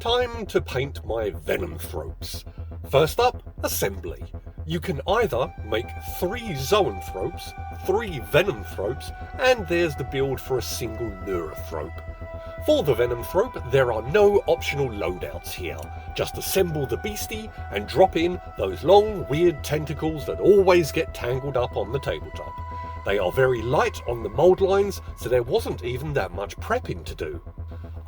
Time to paint my Venomthropes. First up, assembly. You can either make 3 zoanthropes, 3 venomthropes, and there's the build for a single neurothrope. For the venomthrope, there are no optional loadouts here. Just assemble the beastie and drop in those long, weird tentacles that always get tangled up on the tabletop. They are very light on the mould lines, so there wasn't even that much prepping to do.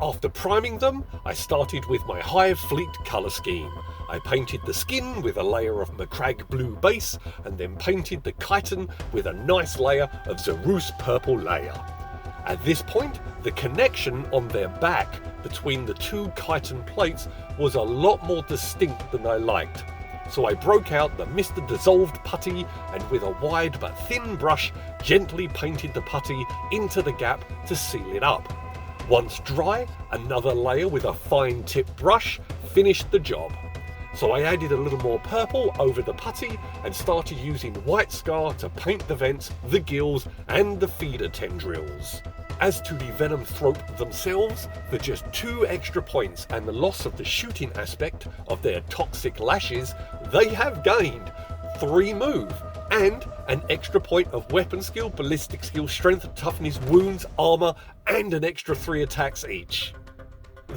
After priming them, I started with my Hive Fleet colour scheme. I painted the skin with a layer of Macragge blue base, and then painted the chitin with a nice layer of Zerus purple layer. At this point, the connection on their back between the 2 chitin plates was a lot more distinct than I liked. So I broke out the Mr. Dissolved putty and with a wide but thin brush gently painted the putty into the gap to seal it up. Once dry, another layer with a fine tip brush finished the job. So I added a little more purple over the putty and started using white scar to paint the vents, the gills and the feeder tendrils. As to the Venomthrope themselves, for just 2 extra points and the loss of the shooting aspect of their toxic lashes, they have gained 3 move and an extra point of weapon skill, ballistic skill, strength, toughness, wounds, armour and an extra 3 attacks each.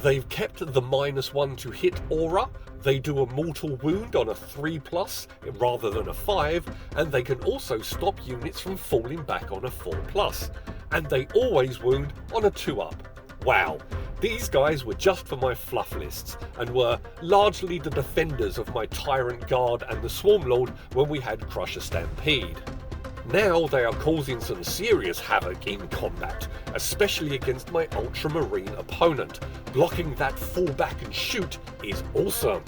They've kept the -1 to hit aura. They do a mortal wound on a 3+ rather than a 5, and they can also stop units from falling back on a 4+, and they always wound on a 2+. Wow, these guys were just for my fluff lists, and were largely the defenders of my Tyrant Guard and the Swarm Lord when we had Crusher Stampede. Now they are causing some serious havoc in combat, especially against my Ultramarine opponent. Blocking that fall back and shoot is awesome.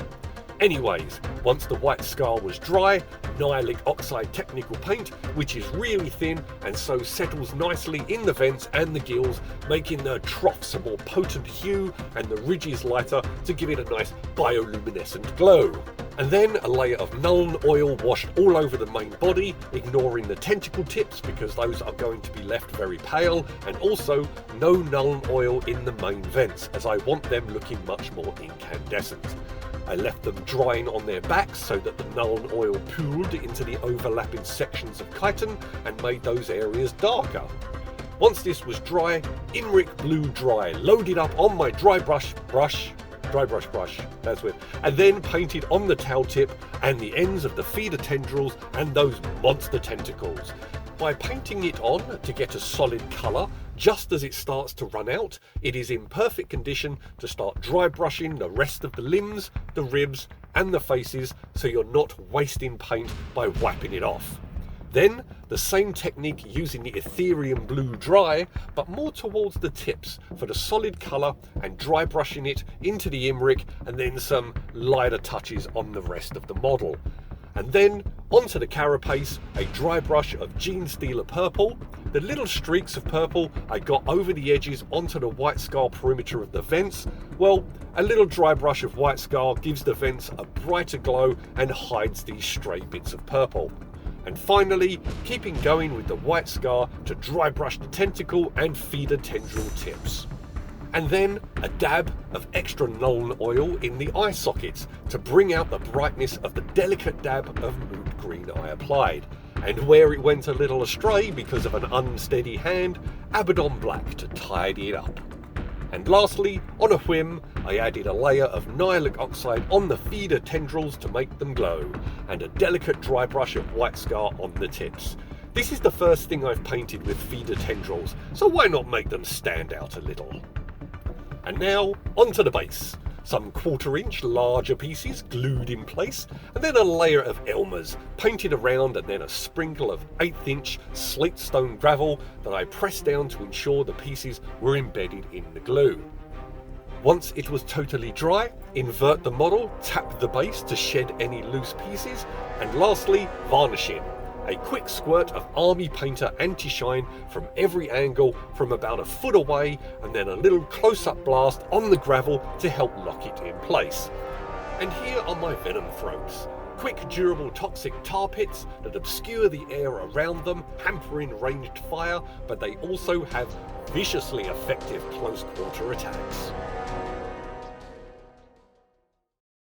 Anyways, once the white scar was dry, Nihilic Oxide Technical Paint, which is really thin and so settles nicely in the vents and the gills, making the troughs a more potent hue and the ridges lighter to give it a nice bioluminescent glow. And then a layer of Nuln oil washed all over the main body, ignoring the tentacle tips because those are going to be left very pale, and also no Nuln oil in the main vents as I want them looking much more incandescent. I left them drying on their backs so that the Nuln oil pooled into the overlapping sections of chitin and made those areas darker. Once this was dry, Imric Blue Dry loaded up on my dry brush, that's weird, and then painted on the tail tip and the ends of the feeder tendrils and those monster tentacles. By painting it on to get a solid colour, just as it starts to run out, it is in perfect condition to start dry brushing the rest of the limbs, the ribs and the faces, so you're not wasting paint by wiping it off. Then, the same technique using the Ethereum Blue Dry, but more towards the tips for the solid colour, and dry brushing it into the Imric, and then some lighter touches on the rest of the model. And then, onto the carapace, a dry brush of Genestealer Purple. The little streaks of purple I got over the edges onto the white scar perimeter of the vents. Well, a little dry brush of white scar gives the vents a brighter glow and hides these stray bits of purple. And finally, keeping going with the white scar to dry brush the tentacle and feeder tendril tips. And then a dab of extra Nuln oil in the eye sockets to bring out the brightness of the delicate dab of mood green I applied. And where it went a little astray because of an unsteady hand, Abaddon Black to tidy it up. And lastly, on a whim, I added a layer of Nihilic Oxide on the feeder tendrils to make them glow, and a delicate dry brush of white scar on the tips. This is the first thing I've painted with feeder tendrils, so why not make them stand out a little? And now, onto the base. Some 1/4 inch larger pieces glued in place, and then a layer of Elmers painted around, and then a sprinkle of 1/8 inch slate stone gravel that I pressed down to ensure the pieces were embedded in the glue. Once it was totally dry, invert the model, tap the base to shed any loose pieces, and lastly, varnishing. A quick squirt of Army Painter Anti-Shine from every angle from about a foot away, and then a little close-up blast on the gravel to help lock it in place. And here are my Venomthropes. Quick, durable, toxic tar pits that obscure the air around them, hampering ranged fire, but they also have viciously effective close-quarter attacks.